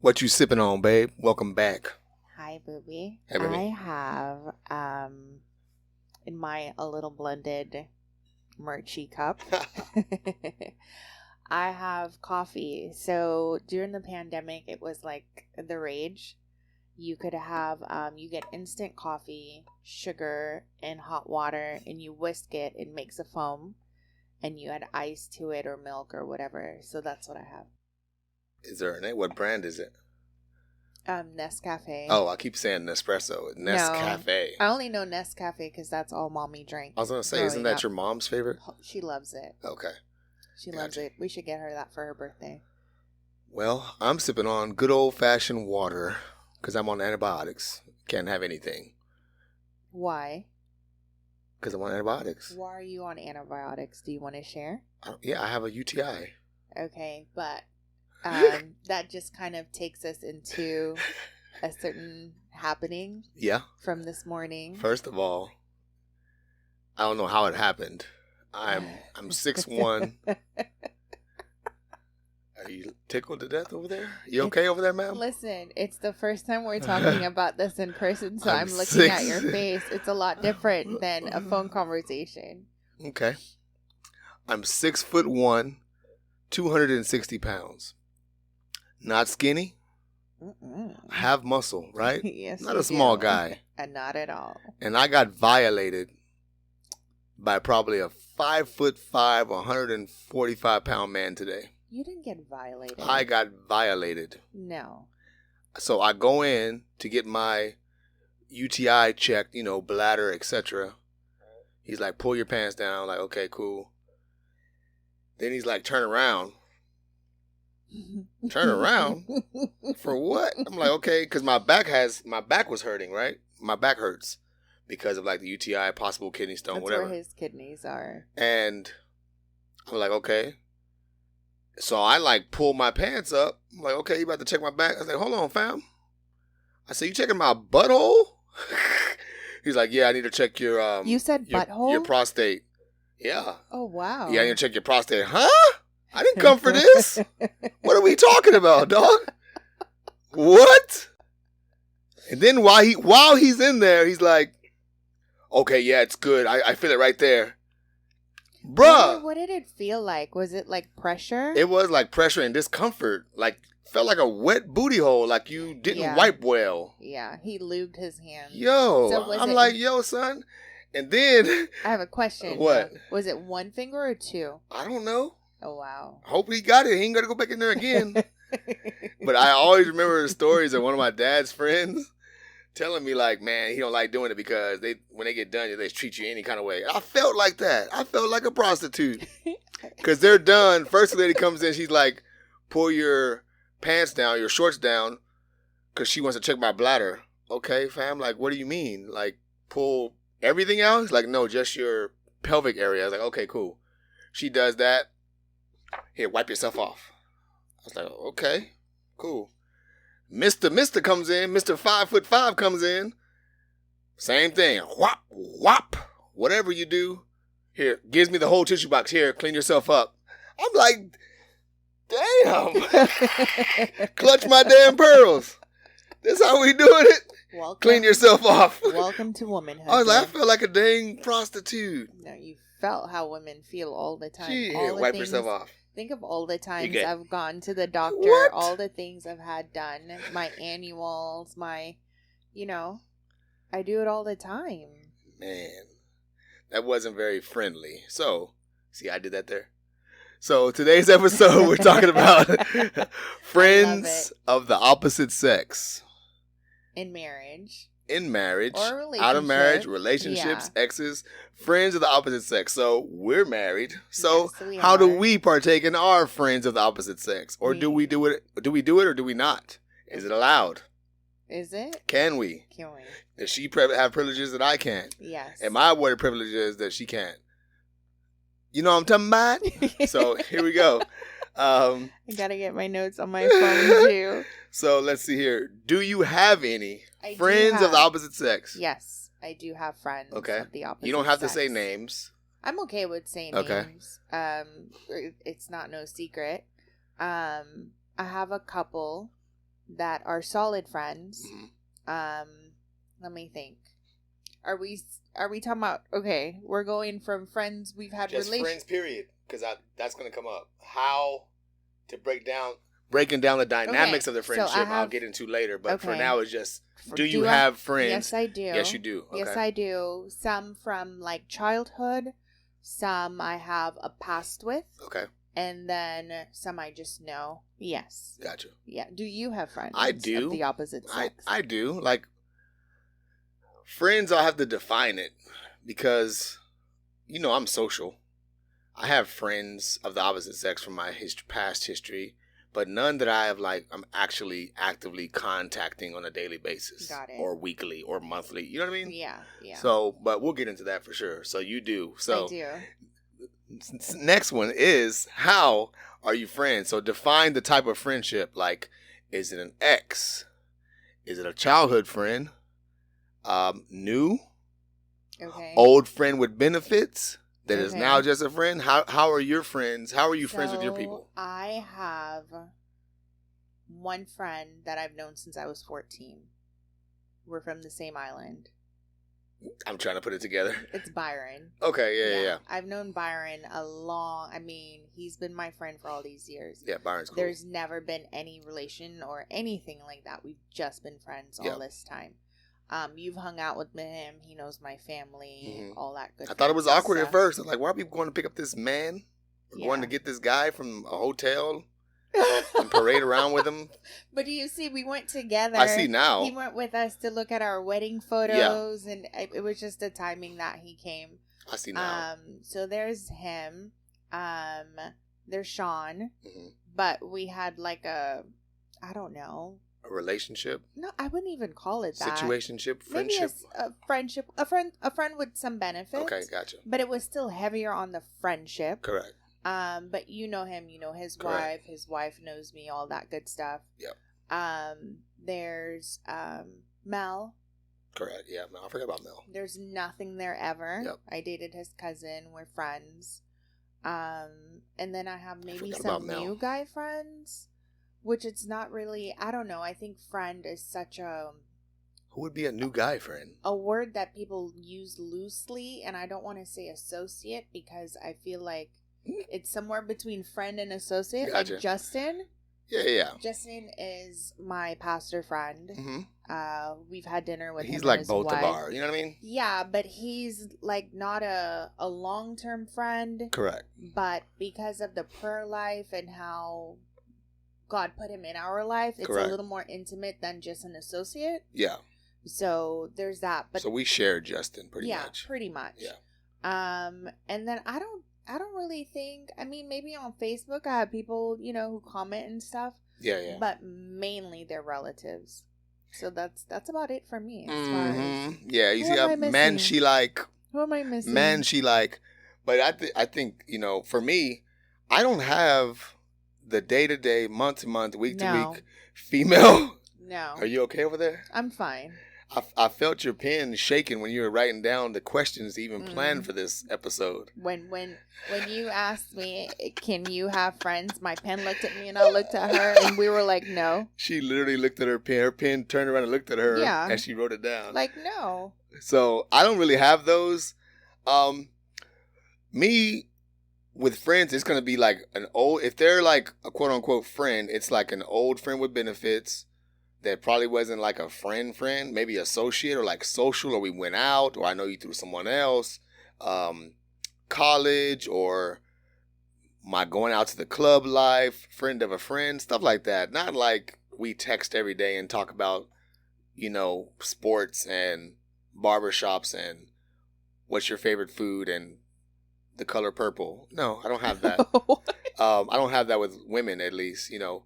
What you sipping on, babe? Welcome back. Hi, Booby. Hey, baby. I have in my a little blended merchy cup. I have coffee. So during the pandemic, it was like the rage. You could have you get instant coffee, sugar, and hot water, and you whisk it. It makes a foam, and you add ice to it or milk or whatever. So that's what I have. Is there a name? What brand is it? Nescafe. Oh, I keep saying Nespresso. Nescafe. I only know Nescafe because that's all mommy drank. I was going to say, isn't that your mom's favorite? She loves it. Okay. She loves it. We should get her that for her birthday. Well, I'm sipping on good old-fashioned water because I'm on antibiotics. Can't have anything. Why? Because I'm on antibiotics. Why are you on antibiotics? Do you want to share? I have a UTI. Okay, but that just kind of takes us into a certain happening. Yeah. From this morning. First of all, I don't know how it happened. I'm 6'1". Are you tickled to death over there? You okay over there, ma'am? Listen, it's the first time we're talking about this in person, so I'm looking at your face. It's a lot different than a phone conversation. Okay. I'm 6'1", 260 pounds. Not skinny. Have muscle, right? Yes. Not a small guy. And not at all. And I got violated by probably a 5'5", 145-pound man today. You didn't get violated. I got violated. No. So I go in to get my UTI checked, bladder, etc. He's like, pull your pants down. I'm like, okay, cool. Then he's like, turn around. Turn around? For what? I'm like, okay, because my back was hurting, right? My back hurts because of like the UTI, possible kidney stone, whatever. That's where his kidneys are. And I'm like, okay. So I like pull my pants up. I'm like, okay, you about to check my back? I was like, hold on, fam. I said, you checking my butthole? He's like, yeah, I need to check your You said butthole? Your prostate. Yeah. Oh wow. Yeah, I need to check your prostate. Huh? I didn't come for this. What are we talking about, dog? What? And then while he's in there, he's like, okay, yeah, it's good. I feel it right there. Bruh. What did it feel like? Was it like pressure? It was like pressure and discomfort. Like, felt like a wet booty hole. Like you didn't wipe well. Yeah, he lubed his hands. Yo. So I'm like, yo, son. And then. I have a question. What? Was it one finger or two? I don't know. Oh, wow. Hope he got it. He ain't got to go back in there again. But I always remember the stories of one of my dad's friends telling me, like, man, he don't like doing it because when they get done, they treat you any kind of way. I felt like that. I felt like a prostitute. Because they're done. First lady comes in, she's like, pull your pants down, your shorts down, because she wants to check my bladder. Okay, fam, like, what do you mean? Like, pull everything out? He's like, no, just your pelvic area. I was like, okay, cool. She does that. Here, wipe yourself off. I was like, okay, cool. Mr. comes in. Mr. 5'5" comes in. Same thing. Whop, whop. Whatever you do. Here, gives me the whole tissue box. Here, clean yourself up. I'm like, damn. Clutch my damn pearls. This how we doing it? Welcome. Clean yourself off. Welcome to womanhood. I was like, I felt like a dang prostitute. No, you felt how women feel all the time. Gee, all the wipe things, yourself off. Think of all the times I've gone to the doctor, What? all the things I've had done, my annuals, I do it all the time. Man, that wasn't very friendly. So, see, I did that there. So, today's episode, we're talking about friends of the opposite sex. In marriage. In marriage. Or relationship. Out of marriage, relationships, exes, friends of the opposite sex. So, we're married. So, yes, how do we partake in our friends of the opposite sex? Or do we do it? Do we do it or do we not? Is it allowed? Is it? Can we? Can we? Does she have privileges that I can't? Yes. And my awarded privileges that she can't? You know what I'm talking about? So, here we go. I gotta get my notes on my phone, too. So, let's see here. Do you have any friends of the opposite sex? Yes, I do have friends of the opposite sex. You don't have to say names. I'm okay with saying names. It's not no secret. I have a couple that are solid friends. Mhm. Let me think. Are we talking about, okay, we're going from friends we've had Just friends, period. Because that's going to come up. How to breaking down the dynamics of the friendship, I'll get into later. But for now, it's just, do you have friends? Yes, I do. Yes, you do. Okay. Yes, I do. Some from like childhood. Some I have a past with. Okay. And then some I just know. Yes. Gotcha. Yeah. Do you have friends? I do. Of the opposite sex? I do. Like, friends, I'll have to define it because, I'm social. I have friends of the opposite sex from my past history, but none that I'm actually actively contacting on a daily basis. Got it. Or weekly or monthly. You know what I mean? Yeah, yeah. So, but we'll get into that for sure. So you do. So I do. Next one is, how are you friends? So define the type of friendship. Like, is it an ex? Is it a childhood friend? New? Okay. Old friend with benefits that is Okay. now just a friend? How are your friends? How are you friends with your people? I have one friend that I've known since I was 14. We're from the same island. I'm trying to put it together. It's Byron. Okay, yeah. I've known Byron he's been my friend for all these years. Yeah, Byron's cool. There's never been any relation or anything like that. We've just been friends all this time. You've hung out with him. He knows my family, all that good stuff. I thought it was awkward at first. I was like, why are people going to pick up this man? We're going to get this guy from a hotel and parade around with him. But you see, we went together. I see now. He went with us to look at our wedding photos, and it was just the timing that he came. I see now. So there's him. There's Sean. Mm-hmm. But we had like a relationship? No, I wouldn't even call it that. Situationship, friendship. Maybe a friendship, a friend with some benefits. Okay, gotcha. But it was still heavier on the friendship. Correct. But you know him, you know his wife. His wife knows me, all that good stuff. Yep. There's Mel. Correct. Yeah, I forgot about Mel. There's nothing there ever. Yep. I dated his cousin. We're friends. And then I have maybe some new guy friends, which it's not really. I don't know. I think friend is such a. Who would be a new guy friend? A word that people use loosely, and I don't want to say associate because I feel like it's somewhere between friend and associate. Gotcha. Like Justin. Yeah. Justin is my pastor friend. Mm-hmm. We've had dinner with him. He's like and his both wife. of ours. You know what I mean? Yeah, but he's like not a long-term friend. Correct. But because of the prayer life and how God put him in our life, it's Correct. a little more intimate than just an associate. Yeah. So there's that. But so we share Justin pretty much. Yeah, pretty much. Yeah. And then I don't really think, I mean, maybe on Facebook I have people, who comment and stuff. Yeah. But mainly they're relatives. So that's about it for me. As far as, yeah, you see a man she like. Who am I missing? Man she like. But I think, for me, I don't have the day-to-day, month-to-month, week-to-week female. No. Are you okay over there? I'm fine. I felt your pen shaking when you were writing down the questions to even plan for this episode. When you asked me, can you have friends? My pen looked at me and I looked at her and we were like, no. She literally looked at her pen. Her pen turned around and looked at her and she wrote it down. Like, no. So I don't really have those. Me with friends, it's going to be like if they're like a quote unquote friend, it's like an old friend with benefits. That probably wasn't like a friend, maybe associate or like social, or we went out, or I know you through someone else, college, or my going out to the club life, friend of a friend, stuff like that. Not like we text every day and talk about, sports and barbershops and what's your favorite food and the color purple. No, I don't have that. I don't have that with women, at least, No.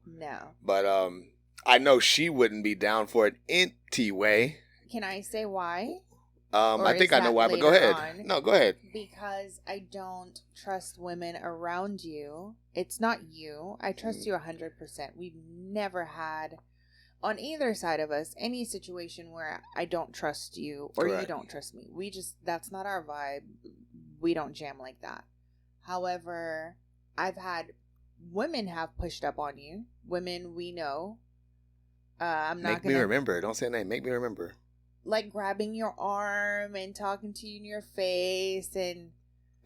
But, I know she wouldn't be down for it anyway. Can I say why? I think I know why, but go ahead. On? No, go ahead. Because I don't trust women around you. It's not you. I trust you 100%. We've never had, on either side of us, any situation where I don't trust you or Correct. You don't trust me. That's not our vibe. We don't jam like that. However, I've had women have pushed up on you. Women we know. I'm not Make me remember. Don't say a name. Make me remember. Like grabbing your arm and talking to you in your face. And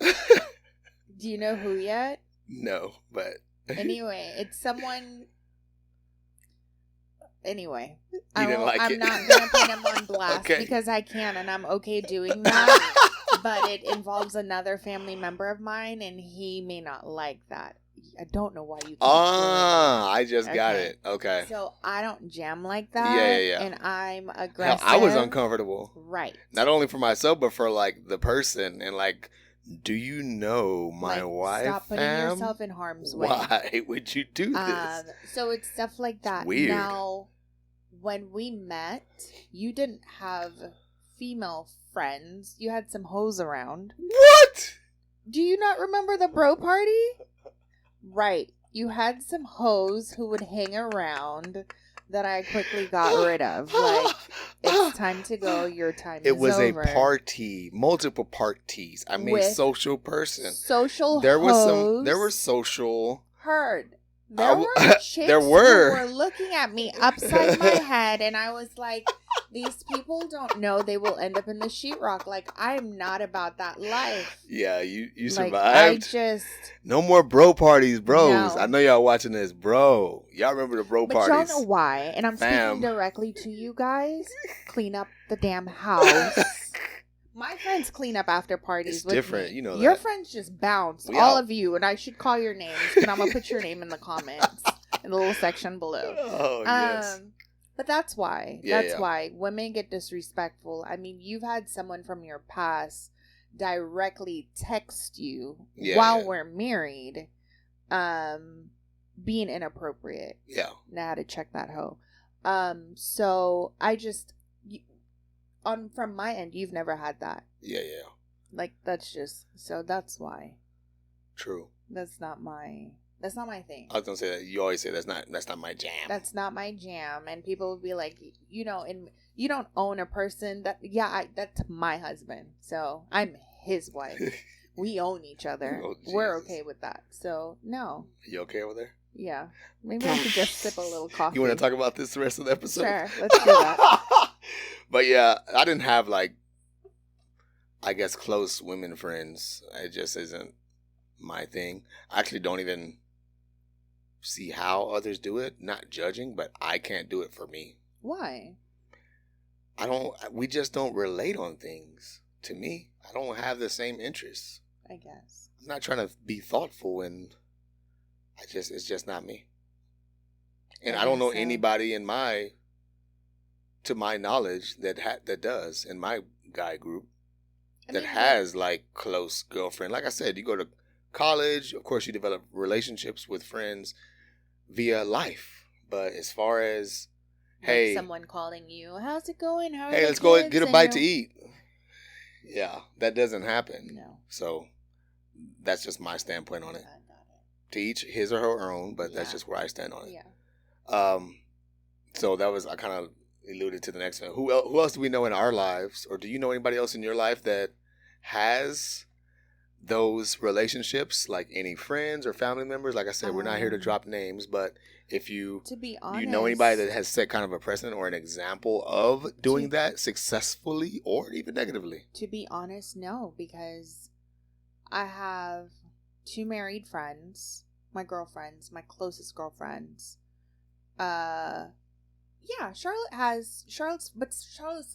do you know who yet? No, but anyway, it's someone. Anyway, I'm not gonna put him on blast because I can, and I'm okay doing that. But it involves another family member of mine, and he may not like that. I don't know why you. I just got it. Okay. So I don't jam like that. Yeah. And I'm aggressive. Hell, I was uncomfortable. Right. Not only for myself, but for like the person, and like, do you know my wife? Stop putting yourself in harm's way. Why would you do this? So it's stuff like that. It's weird. Now, when we met, you didn't have female friends. You had some hoes around. What? Do you not remember the bro party? Right. You had some hoes who would hang around that I quickly got rid of. Like, it's time to go. Your time is over. It was a party. Multiple parties. I'm a social person. Social There hoes. There were social. Heard. There were chicks there were. who were looking at me upside my head, and I was like, these people don't know they will end up in the sheetrock. Like, I'm not about that life. Yeah, you like, survived. No more bro parties, bros. No. I know y'all watching this, bro. Y'all remember the bro parties. But y'all know why, and I'm speaking directly to you guys. Clean up the damn house. My friends clean up after parties. It's different, you know that. Your friends just bounce, all of you, and I should call your names, and I'm going to put your name in the comments, in the little section below. Oh, yes. But that's why. That's why women get disrespectful. I mean, you've had someone from your past directly text you while we're married, being inappropriate. Yeah. Now I had to check that hoe. So I just... from my end, you've never had that. Yeah. Like, that's why. True. That's not my thing. I was gonna say that you always say that's not my jam. That's not my jam, and people will be like, and you don't own a person that's my husband, so I'm his wife. We own each other. Oh, we're okay with that. So no. You okay over there? Yeah. Maybe I should just sip a little coffee. You want to talk about this the rest of the episode? Sure. Let's do that. But yeah, I didn't have like, I guess, close women friends. It just isn't my thing. I actually don't even see how others do it. Not judging, but I can't do it for me. Why? We just don't relate on things. To me, I don't have the same interests. I guess. I'm not trying to be thoughtful, and it's just not me. And I don't know anybody to my knowledge that does in my guy group that has like close girlfriend. Like I said, you go to college, of course you develop relationships with friends via life. But as far as hey, someone calling you, how's it going? Hey, let's go get a bite to eat. Yeah, that doesn't happen. No. So that's just my standpoint on it. To each his or her own, but that's just where I stand on it. Yeah. So that was, I kind of alluded to the next one. Who else do we know in our lives, or do you know anybody else in your life that has those relationships, like any friends or family members? Like I said, we're not here to drop names, but if you, to be honest, you know anybody that has set kind of a precedent or an example of doing that successfully or even negatively? To be honest, no, because I have 2 married friends, my girlfriends, my closest girlfriends. Yeah, Charlotte's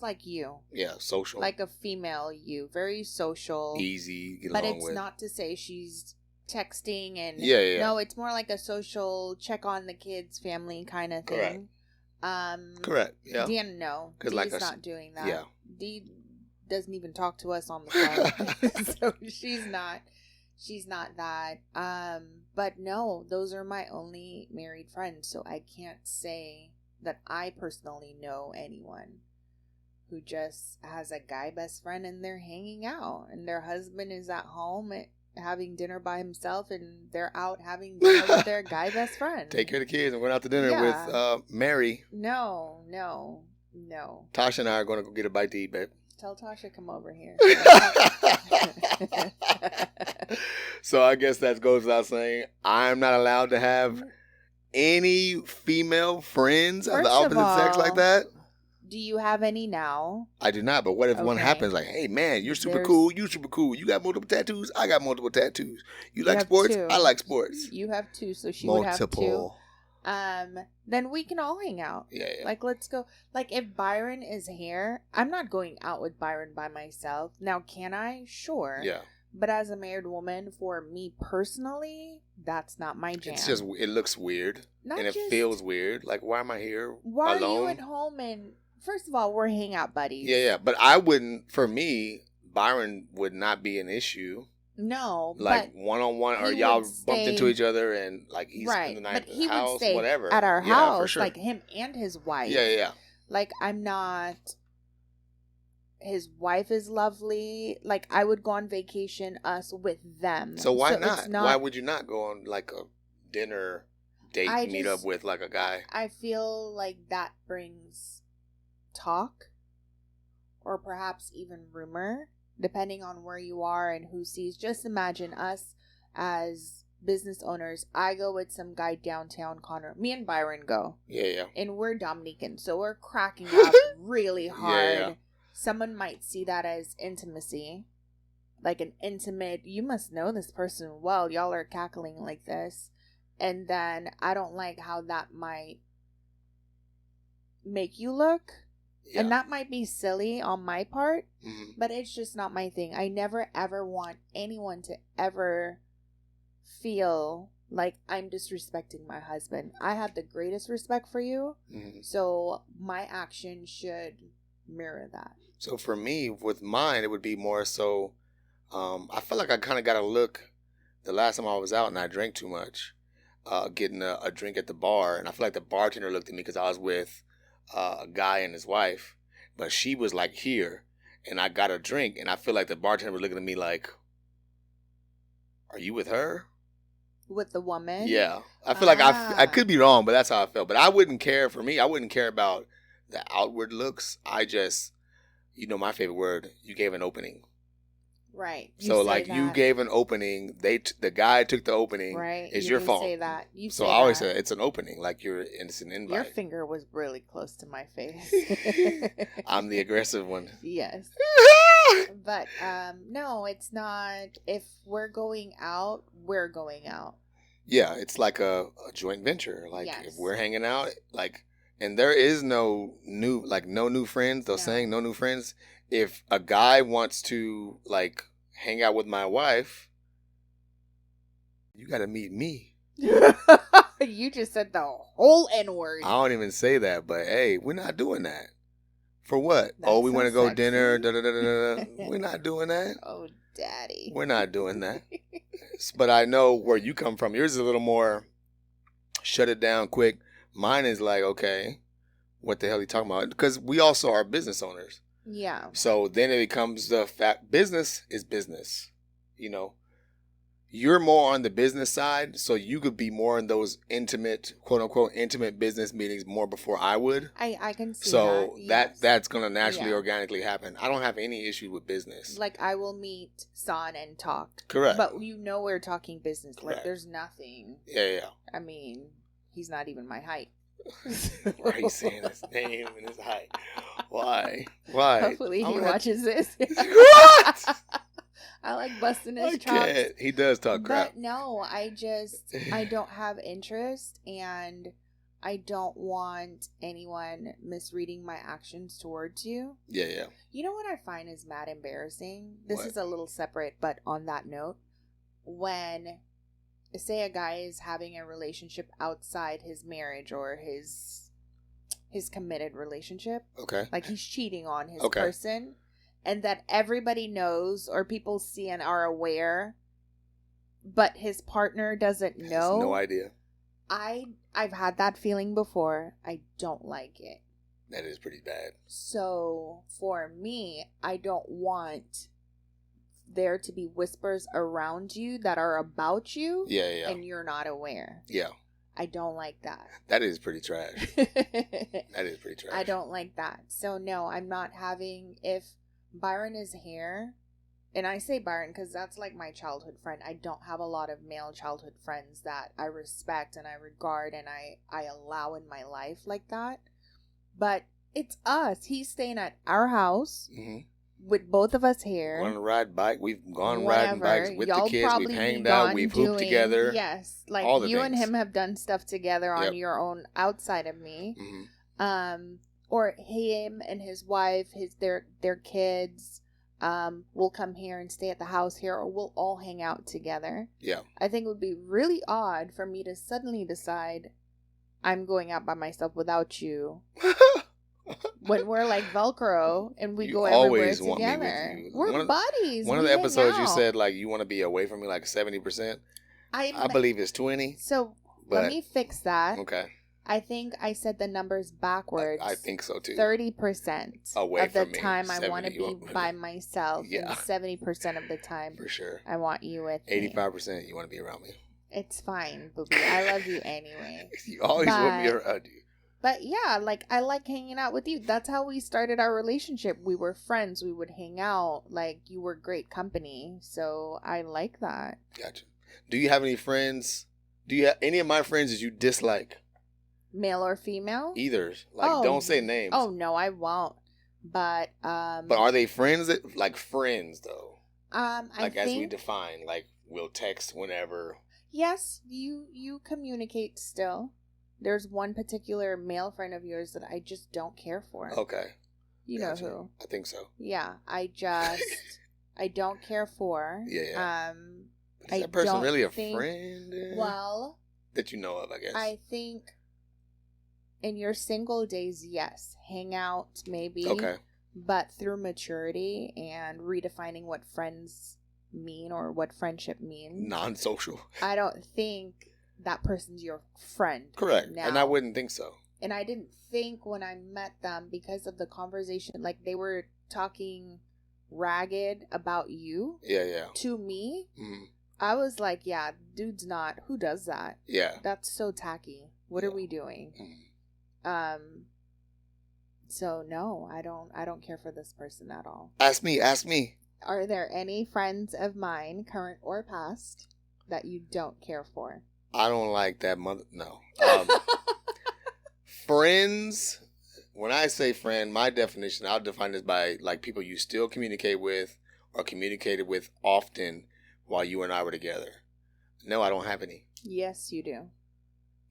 like you. Yeah, social. Like a female you. Very social. Easy, get but along it's with. Not to say she's texting and... Yeah. No, it's more like a social, check on the kids, family kind of thing. Correct, yeah. Deanna, no. Dee's like not doing that. Yeah. Dee doesn't even talk to us on the phone. So she's not that. But no, those are my only married friends, so I can't say that I personally know anyone who just has a guy best friend and they're hanging out and their husband is at home having dinner by himself and they're out having dinner with their guy best friend. Take care of the kids and went out to dinner with Mary. No. Tasha and I are going to go get a bite to eat, babe. Tell Tasha to come over here. So I guess that goes without saying, I'm not allowed to have any female friends of the First of opposite sex like all, that? Do you have any now? I do not, but what if one Okay. happens like, hey man, you're super There's- cool, you super cool. You got multiple tattoos, I got multiple tattoos. You like have sports, two. I like sports. You have two, so she would have two. Multiple. Then we can all hang out. Yeah. Like, let's go. Like, if Byron is here, I'm not going out with Byron by myself. Now, can I? Sure. Yeah. But as a married woman, for me personally, that's not my jam. It's just, it looks weird. And it feels weird. Like, why am I here why alone? are you at home? And first of all, we're hangout buddies. Yeah. But I wouldn't, for me, Byron would not be an issue. No. Like, one-on-one, or y'all bumped into each other and, like, he's right. in the night But at he the house, would stay whatever. at our Yeah, house, for sure. like him and his wife. Yeah. Like, I'm not... His wife is lovely. Like, I would go on vacation, us, with them. So why it's not? Why would you not go on, like, a dinner date meetup with, like, a guy? I feel like that brings talk, or perhaps even rumor, depending on where you are and who sees. Just imagine us as business owners. I go with some guy downtown, Connor. Me and Byron go. Yeah. And we're Dominican, so we're cracking up really hard. Yeah. Someone might see that as intimacy. Like an intimate, you must know this person well. Y'all are cackling like this. And then I don't like how that might make you look. Yeah. And that might be silly on my part, Mm-hmm. but it's just not my thing. I never ever want anyone to ever feel like I'm disrespecting my husband. I have the greatest respect for you, so my action should mirror that. So for me, with mine, it would be more so, I feel like I kind of got a look the last time I was out and I drank too much, getting a drink at the bar. And I feel like the bartender looked at me because I was with a guy and his wife, but she was like here and I got a drink. And I feel like the bartender was looking at me like, are you with her? With the woman? Yeah. I feel like I could be wrong, but that's how I felt. But I wouldn't care, for me, I wouldn't care about the outward looks. I just, you know, my favorite word, you gave an opening. Right. So like that. You gave an opening, the guy took the opening. Right. It's your fault. Say that. You so say I always that. say it's an opening, like it's an invite. Your finger was really close to my face. I'm the aggressive one. Yes. But no, it's not. If we're going out, we're going out. Yeah, it's like a joint venture. Like yes. If we're hanging out, like, and there is no new friends. They're saying no new friends. If a guy wants to like hang out with my wife, you got to meet me. You just said the whole N-word. I don't even say that, but hey, we're not doing that. For what? That's we want to so go sexy. dinner. Da, da, da, da, da. We're not doing that. Oh, daddy. We're not doing that. But I know where you come from. Yours is a little more shut it down quick. Mine is like, okay, what the hell are you talking about? Because we also are business owners. Yeah. So then it becomes the fact, business is business. You know, you're more on the business side, so you could be more in those intimate, quote unquote, intimate business meetings more before I would. I can see so that. Yes. that's going to naturally, organically happen. I don't have any issue with business. Like, I will meet San and talk. Correct. But you know we're talking business. Correct. Like, there's nothing. Yeah. I mean, he's not even my height. Why are you saying his name and his height? Why? Hopefully he watches this. What? I like busting his chops. He does talk crap. But no, I don't have interest, and I don't want anyone misreading my actions towards you. Yeah. You know what I find is mad embarrassing? This is a little separate, but on that note, when, say, a guy is having a relationship outside his marriage or his committed relationship. Okay. Like he's cheating on his person. And that everybody knows or people see and are aware, but his partner doesn't know. Has no idea. I've had that feeling before. I don't like it. That is pretty bad. So for me, I don't want there to be whispers around you that are about you. Yeah. And you're not aware. Yeah. I don't like that. That is pretty trash. That is pretty trash. I don't like that. So no, I'm not having, if Byron is here, and I say Byron because that's like my childhood friend. I don't have a lot of male childhood friends that I respect and I regard and I allow in my life like that. But it's us. He's staying at our house with both of us here. Want to ride bike? We've gone riding bikes with Y'all the kids. We've probably hanged be out. gone We've hooped doing- together. Yes, like all the you and things. him have done stuff together on Yep. your own outside of me. Mm-hmm. Or him and his wife, their kids, will come here and stay at the house here, or we'll all hang out together. Yeah. I think it would be really odd for me to suddenly decide I'm going out by myself without you. When we're like Velcro and we You go everywhere always want me with together. you. We're buddies. One of We the hang episodes you out. said like you want to be away from me like 70%. I believe it's 20. So but, let me fix that. Okay. I think I said the numbers backwards. I think so too. 30% Away of the from me. time I want to 70 be you want- by myself. Yeah. And 70% of the time For sure. I want you with me. 85% you want to be around me. It's fine, booby. I love you anyway. You always want me around you. But yeah, like I like hanging out with you. That's how we started our relationship. We were friends. We would hang out. Like you were great company. So I like that. Gotcha. Do you have any friends? Do you have any of my friends that you dislike? Male or female? Either. Like, don't say names. Oh no, I won't. But are they friends that like friends though? I like think, as we define, like we'll text whenever. Yes, you communicate still. There's one particular male friend of yours that I just don't care for. Okay. You Gotcha. know who? I think so. Yeah, I don't care for. Yeah. Is I that person don't really a think- friend? Well, that you know of, I guess. I think in your single days, yes, hang out maybe. Okay. But through maturity and redefining what friends mean or what friendship means, Non-social. I don't think that person's your friend. Correct. Now. And I wouldn't think so. And I didn't think when I met them because of the conversation, like they were talking ragged about you Yeah. to me. Mm. I was like, yeah, dude's not. Who does that? Yeah. That's so tacky. What are we doing? Mm. So no, I don't care for this person at all. Ask me. Are there any friends of mine, current or past, that you don't care for? I don't like that mother. No. Friends. When I say friend, my definition, I'll define this by like people you still communicate with or communicated with often while you and I were together. No, I don't have any. Yes, you do.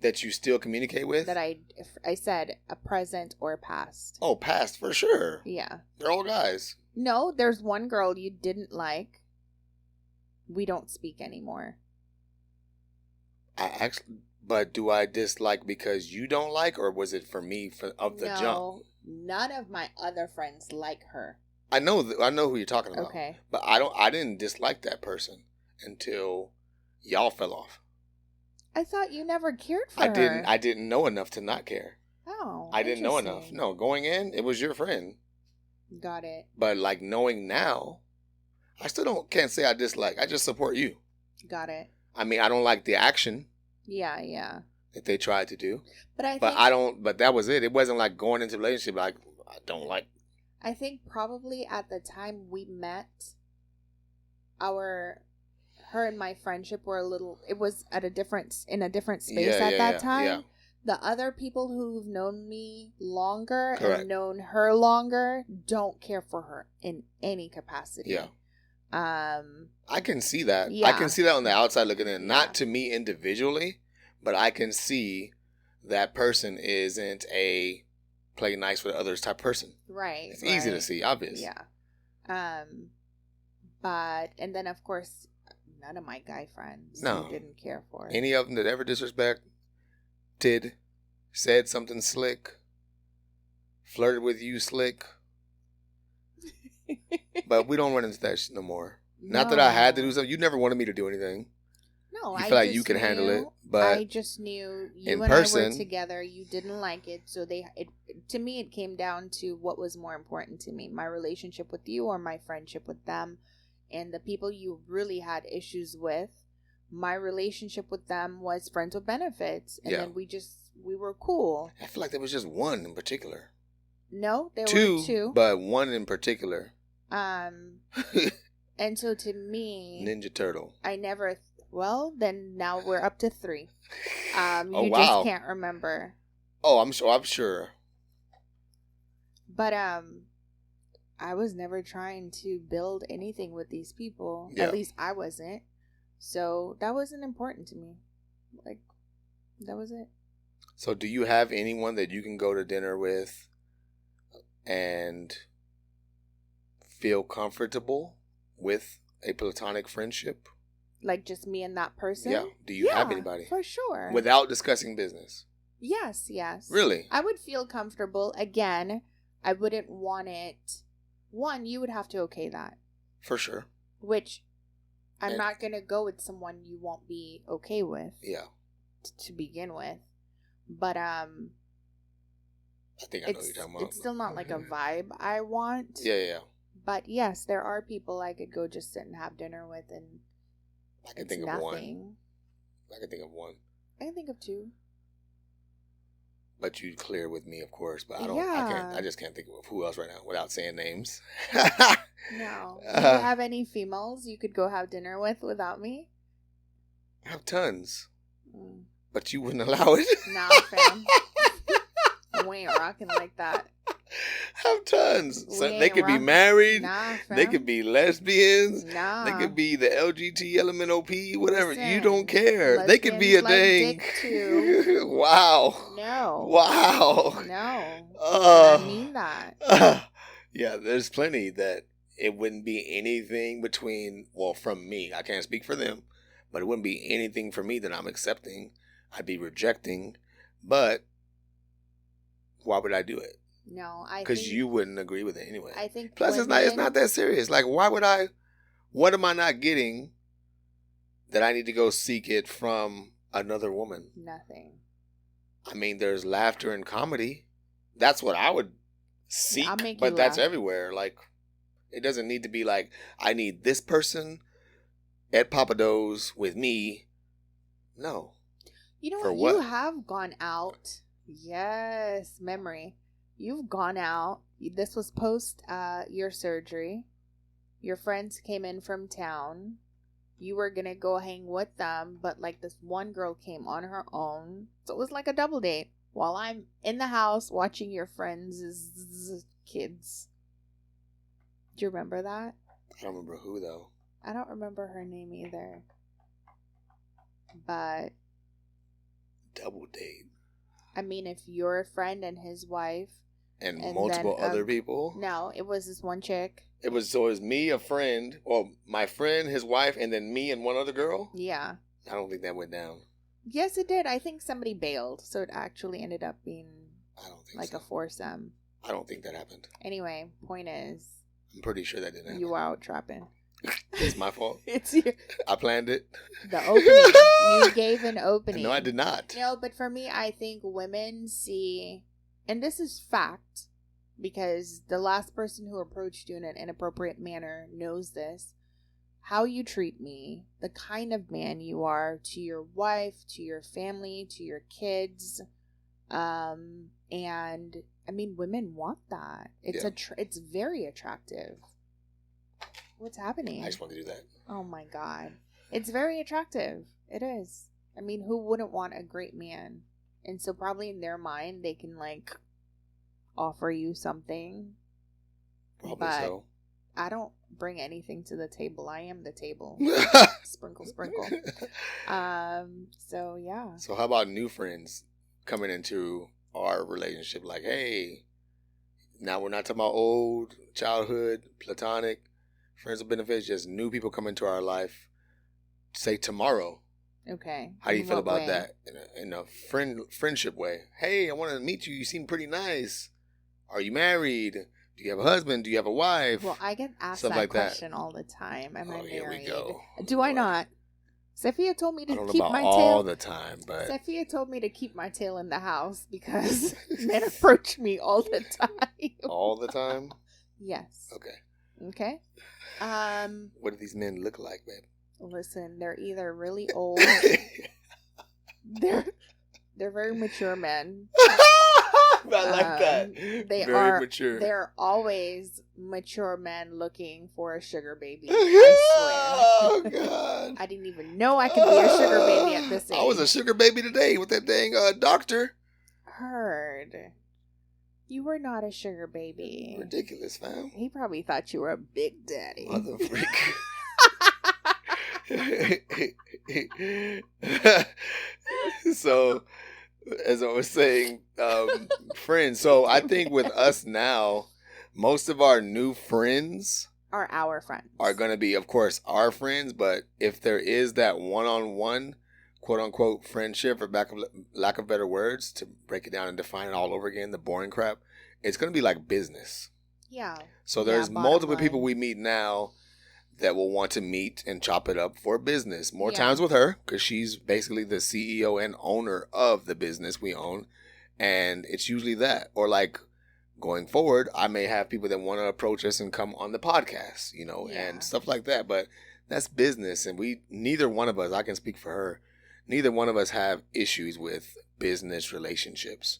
That you still communicate with? That I said a present or past. Oh, past for sure. Yeah. They're all guys. No, there's one girl you didn't like. We don't speak anymore. But do I dislike because you don't like, or was it for me of the jump? No, none of my other friends like her. I know who you're talking about. Okay. But I didn't dislike that person until y'all fell off. I thought you never cared for her. I didn't know enough to not care. Oh. I didn't know enough. interesting. No, going in, it was your friend. Got it. But like knowing now, I still can't say I dislike. I just support you. Got it. I mean, I don't like the action Yeah. that they tried to do. But But that was it. It wasn't like going into a relationship like I don't like. I think probably at the time we met, her and my friendship were it was in a different space at that time. Yeah. The other people who've known me longer Correct. and known her longer don't care for her in any capacity. Yeah. I can see that. Yeah. I can see that on the outside looking in. Yeah. Not to me individually, but I can see that person isn't a play nice with others type person. Right. It's easy to see, obvious. Yeah. But and then of course none of my guy friends No. didn't care for her. Any of them that ever disrespected, said something slick, flirted with you slick. But we don't run into that shit no more. Not that I had to do something. You never wanted me to do anything. No, You I feel like just you can handle knew- it, but I just knew you in and I were person- together. You didn't like it, so to me it came down to what was more important to me: my relationship with you or my friendship with them. And the people you really had issues with, my relationship with them was friends with benefits, and Yeah. then we were cool. I feel like there was just one in particular. No, there Two, were two. but one in particular. And so to me, Ninja Turtle. I never. Well, then now we're up to 3. Oh, You wow. just can't remember. Oh, I'm sure. But I was never trying to build anything with these people. Yeah. At least I wasn't. So that wasn't important to me. Like, that was it. So do you have anyone that you can go to dinner with and feel comfortable with a platonic friendship? Like just me and that person? Yeah. Do you have anybody? For sure. Without discussing business? Yes. Really? I would feel comfortable. Again, I wouldn't want it. One, you would have to okay that. For sure. Which I'm not going to go with someone you won't be okay with. Yeah. To begin with. But I think I know what you're talking about. It's still not like a vibe I want. Yeah. But yes, there are people I could go just sit and have dinner with, and I can think of one. I can think of one. I can think of 2. But you clear with me, of course. But I just can't think of who else right now without saying names. No. Do you have any females you could go have dinner with without me? I have tons. But you wouldn't allow it? Nah, fam. We ain't rocking like that. Have tons. So they could be married. Nah, fam. They could be lesbians. Nah. They could be the LGT, whatever. Listen, you don't care. They could be a like dang. Dick too. Wow. No. Wow. No. I mean that. Yeah, there's plenty that it wouldn't be anything between, well, from me. I can't speak for them, but it wouldn't be anything for me that I'm accepting. I'd be rejecting. But why would I do it? No, because you wouldn't agree with it anyway. I think plus it's not that serious. Like, why would I? What am I not getting that I need to go seek it from another woman? Nothing. I mean, there's laughter and comedy. That's what I would seek, but that's everywhere. Like, it doesn't need to be like I need this person at Papados with me. No. You know what? You have gone out. Yes, memory. You've gone out. This was post your surgery. Your friends came in from town. You were going to go hang with them, but like this one girl came on her own. So it was like a double date while I'm in the house watching your friends' kids. Do you remember that? I don't remember who, though. I don't remember her name either. But double date. I mean, if your friend and his wife and multiple other people. No, it was this one chick. It was me, a friend, or my friend, his wife, and then me and one other girl. Yeah. I don't think that went down. Yes, it did. I think somebody bailed, so it actually ended up being a foursome. I don't think that happened. Anyway, point is, I'm pretty sure that didn't happen. You were out trapping. It's my fault. It's your. I planned it. The opening. You gave an opening. No, I did not. No, but for me, I think women see, and this is fact, because the last person who approached you in an inappropriate manner knows this. How you treat me, the kind of man you are to your wife, to your family, to your kids, and I mean, women want that. It's it's very attractive. What's happening? I just want to do that. Oh my God. It's very attractive. It is. I mean, who wouldn't want a great man? And so probably in their mind, they can like offer you something. Probably so. I don't bring anything to the table. I am the table. Sprinkle, sprinkle. So yeah. So how about new friends coming into our relationship? Like, hey, now we're not talking about old childhood, platonic. Friends with benefits, just new people come into our life, say tomorrow. Okay. How do you feel about that in a friendship way? Hey, I want to meet you. You seem pretty nice. Are you married? Do you have a husband? Do you have a wife? Well, I get asked that question all the time. Am I married? Here we go. Do I not? Sophia told me to keep my tail all the time, but Sophia told me to keep my tail in the house because men approach me all the time. All the time? Yes. Okay. Okay. What do these men look like, babe? Listen, they're either really old. they're very mature men. I like that. Very mature. They're always mature men looking for a sugar baby. I Oh swear. God! I didn't even know I could be a sugar baby at this age. I was a sugar baby today with that dang doctor. Heard. You were not a sugar baby. Ridiculous, fam. He probably thought you were a big daddy. Mother freak. So, as I was saying, friends. So I think with us now, most of our new friends are our friends. Are going to be, of course, our friends. But if there is that one-on-one, quote-unquote, friendship, for lack of better words, to break it down and define it all over again, the boring crap, it's going to be like business. Yeah. So there's multiple people we meet now that will want to meet and chop it up for business. More times with her, because she's basically the CEO and owner of the business we own. And it's usually that. Or like going forward, I may have people that want to approach us and come on the podcast, you know, and stuff like that. But that's business. And neither one of us, I can speak for her, neither one of us have issues with business relationships.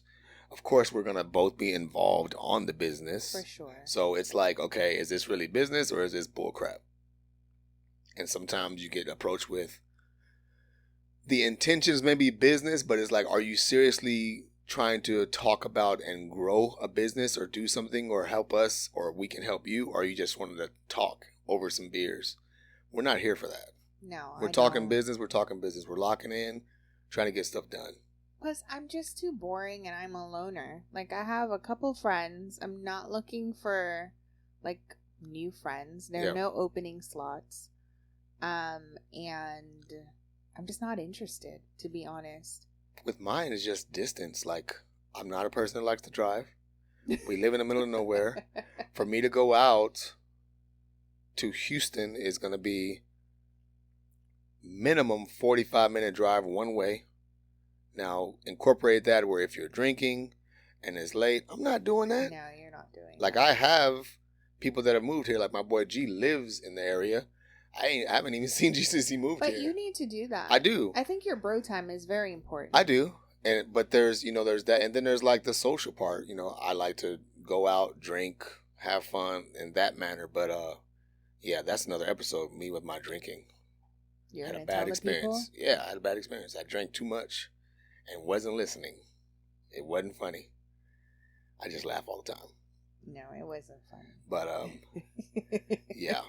Of course, we're going to both be involved on the business. For sure. So it's like, okay, is this really business or is this bullcrap? And sometimes you get approached with the intentions may be business, but it's like, are you seriously trying to talk about and grow a business or do something or help us or we can help you? Or you just wanted to talk over some beers? We're not here for that. No, We're talking business. We're talking business. We're locking in, trying to get stuff done. Plus, I'm just too boring and I'm a loner. Like, I have a couple friends. I'm not looking for, like, new friends. There are no opening slots. And I'm just not interested, to be honest. With mine, it's just distance. Like, I'm not a person that likes to drive. We live in the middle of nowhere. For me to go out to Houston is going to be minimum 45-minute drive one way. Now, incorporate that where if you're drinking and it's late, I'm not doing that. No, you're not doing like that. I have people that have moved here. Like my boy G lives in the area. I haven't even seen G since he moved here. But you need to do that. I do. I think your bro time is very important. I do. But there's that. And then there's like the social part. You know, I like to go out, drink, have fun in that manner. But yeah, that's another episode. Me with my drinking. You're had a bad experience. Yeah, I had a bad experience. I drank too much and wasn't listening. It wasn't funny. I just laugh all the time. No, it wasn't funny. But yeah.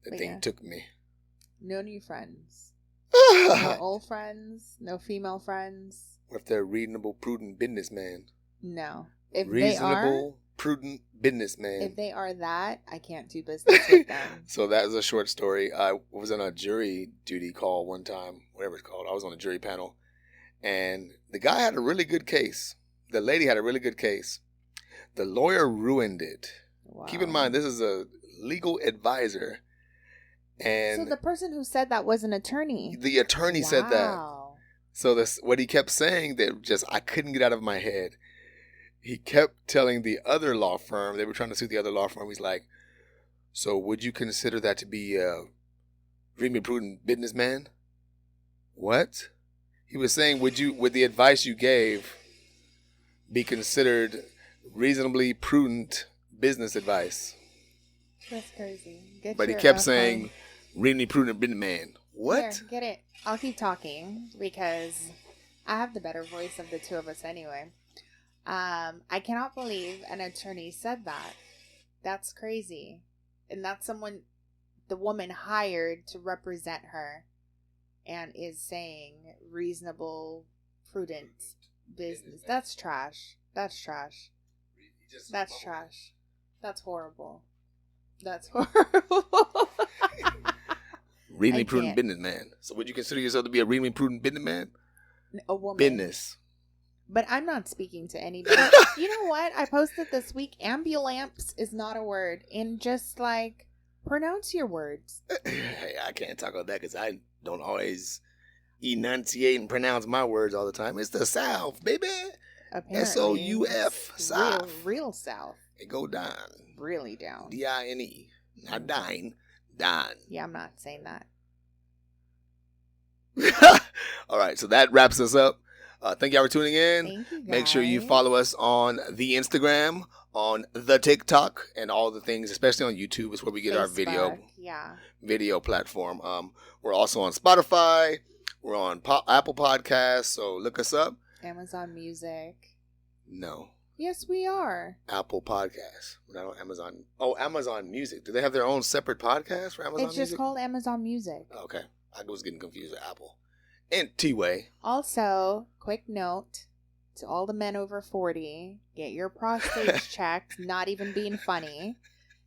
The thing took me. No new friends. No old friends. No female friends. What if they're reasonable, prudent businessmen? No. If reasonable, prudent businessman. If they are that, I can't do business with them. So that was a short story. I was on a jury duty call one time, whatever it's called. I was on a jury panel. And the guy had a really good case. The lady had a really good case. The lawyer ruined it. Wow. Keep in mind, this is a legal advisor. And so the person who said that was an attorney. The attorney said that. So what he kept saying that I couldn't get out of my head. He kept telling the other law firm, they were trying to sue the other law firm. He's like, so would you consider that to be a reasonably prudent businessman? What? He was saying, would the advice you gave be considered reasonably prudent business advice? That's crazy. But he kept saying, reasonably prudent businessman. What? Here, get it. I'll keep talking because I have the better voice of the two of us anyway. I cannot believe an attorney said that. That's crazy. And that's someone the woman hired to represent her and is saying reasonable, prudent business. That's trash. That's trash. That's trash. That's horrible. That's horrible. Reasonably prudent businessman. So would you consider yourself to be a reasonably prudent businessman? A woman. Business. But I'm not speaking to anybody. You know what? I posted this week, ambulamps is not a word. And just like, pronounce your words. Hey, I can't talk about that because I don't always enunciate and pronounce my words all the time. It's the South, baby. Apparently, S-O-U-F, South. Real South. It go down. Really down. D-I-N-E. Not dine. Dine. Yeah, I'm not saying that. All right, so that wraps us up. Thank y'all for tuning in. Thank you, guys. Make sure you follow us on the Instagram, on the TikTok, and all the things, especially on YouTube is where we get our video platform. We're also on Spotify. We're on Apple Podcasts, so look us up. Amazon Music. No. Yes, we are. Apple Podcasts. We're not on Amazon. Oh, Amazon Music. Do they have their own separate podcast for Amazon It's just Music? called Amazon Music. Okay. I was getting confused with Apple. And T-Way. Also, quick note to all the men over 40, get your prostates checked, not even being funny.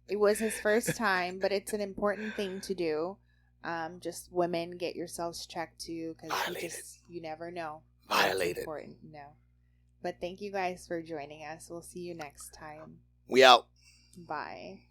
It was his first time, but it's an important thing to do. Just women, get yourselves checked too, because you never know. Violated. Important. No. But thank you guys for joining us. We'll see you next time. We out. Bye.